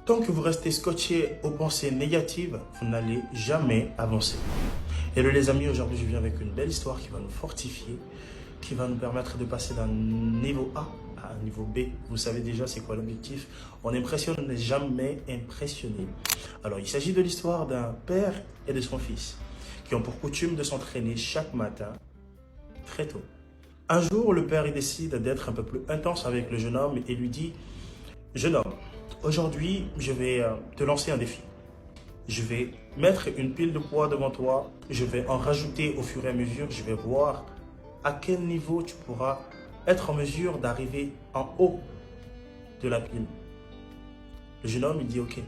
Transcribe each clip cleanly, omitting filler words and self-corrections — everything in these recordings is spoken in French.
Tant que vous restez scotché aux pensées négatives, vous n'allez jamais avancer. Hello les amis, aujourd'hui je viens avec une belle histoire qui va nous fortifier, qui va nous permettre de passer d'un niveau A à un niveau B. Vous savez déjà c'est quoi l'objectif. On impressionne, on n'est jamais impressionné. Alors il s'agit de l'histoire d'un père et de son fils qui ont pour coutume de s'entraîner chaque matin très tôt. Un jour, le père il décide d'être un peu plus intense avec le jeune homme et lui dit « Jeune homme, aujourd'hui, je vais te lancer un défi. Je vais mettre une pile de poids devant toi. Je vais en rajouter au fur et à mesure. Je vais voir à quel niveau tu pourras être en mesure d'arriver en haut de la pile. » Le jeune homme, il dit « Ok. »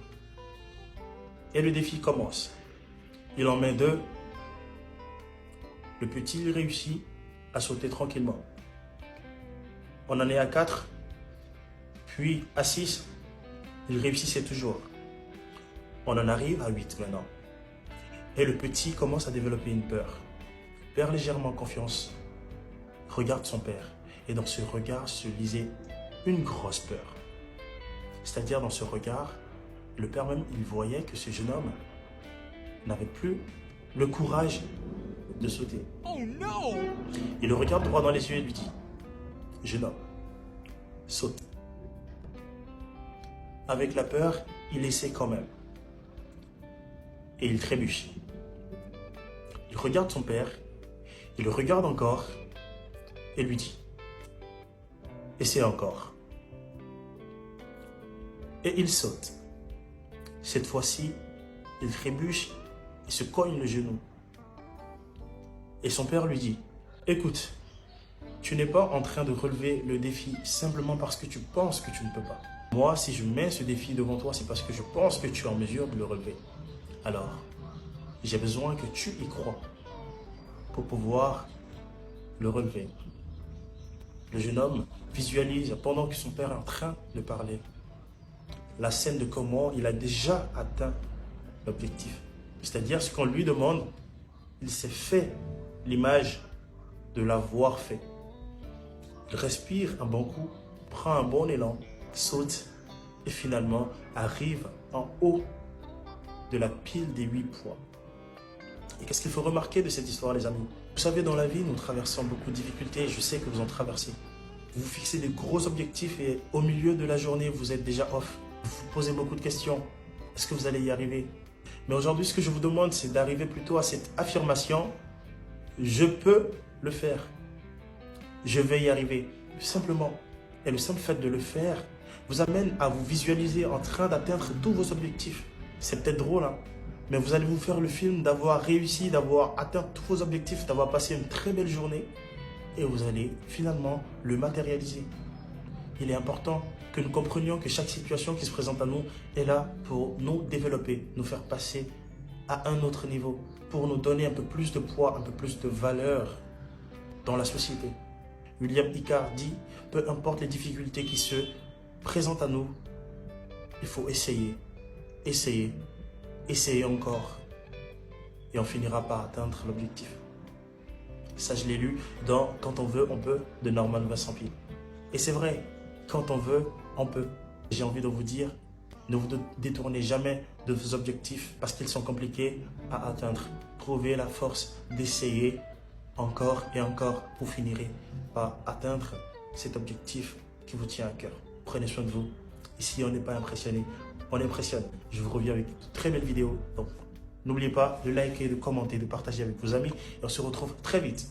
Et le défi commence. Il en met deux. Le petit, il réussit à sauter tranquillement. On en est à 4. Puis à 6. Il réussissait toujours. On en arrive à 8 maintenant. Et le petit commence à développer une peur. Perd légèrement confiance. Regarde son père. Et dans ce regard se lisait une grosse peur. C'est-à-dire dans ce regard, le père même, il voyait que ce jeune homme n'avait plus le courage de sauter. Oh non! Il le regarde droit dans les yeux et lui dit « Jeune homme, saute. » Avec la peur, il essaie quand même. Et il trébuche. Il regarde son père, il le regarde encore et lui dit « Essaie encore. » Et il saute. Cette fois-ci, il trébuche et se cogne le genou. Et son père lui dit « Écoute, tu n'es pas en train de relever le défi simplement parce que tu penses que tu ne peux pas. Moi, si je mets ce défi devant toi, c'est parce que je pense que tu es en mesure de le relever. Alors, j'ai besoin que tu y crois pour pouvoir le relever. » Le jeune homme visualise, pendant que son père est en train de parler, la scène de comment il a déjà atteint l'objectif. C'est-à-dire, ce qu'on lui demande, il s'est fait l'image de l'avoir fait. Il respire un bon coup, prend un bon élan, saute et finalement arrive en haut de la pile des 8 poids. Et qu'est-ce qu'il faut remarquer de cette histoire, les amis? Vous savez, dans la vie, nous traversons beaucoup de difficultés. Je sais que vous en traversez. Vous vous fixez des gros objectifs et au milieu de la journée, vous êtes déjà off. Vous vous posez beaucoup de questions. Est-ce que vous allez y arriver? Mais aujourd'hui, ce que je vous demande, c'est d'arriver plutôt à cette affirmation. Je peux le faire. Je vais y arriver. Tout simplement. Et le simple fait de le faire vous amène à vous visualiser en train d'atteindre tous vos objectifs. C'est peut-être drôle, hein? Mais vous allez vous faire le film d'avoir réussi, d'avoir atteint tous vos objectifs, d'avoir passé une très belle journée. Et vous allez finalement le matérialiser. Il est important que nous comprenions que chaque situation qui se présente à nous est là pour nous développer, nous faire passer à un autre niveau, pour nous donner un peu plus de poids, un peu plus de valeur dans la société. William Icahn dit, peu importe les difficultés qui se présentent à nous, il faut essayer, essayer, essayer encore. Et on finira par atteindre l'objectif. Ça, je l'ai lu dans « Quand on veut, on peut » de Norman Vincent Peale. Et c'est vrai, quand on veut, on peut. J'ai envie de vous dire, ne vous détournez jamais de vos objectifs parce qu'ils sont compliqués à atteindre. Trouvez la force d'essayer encore et encore. Vous finirez par atteindre cet objectif qui vous tient à cœur. Prenez soin de vous. Ici, on n'est pas impressionné, on impressionne. Je vous reviens avec de très belles vidéos. Donc, n'oubliez pas de liker, de commenter, de partager avec vos amis. Et on se retrouve très vite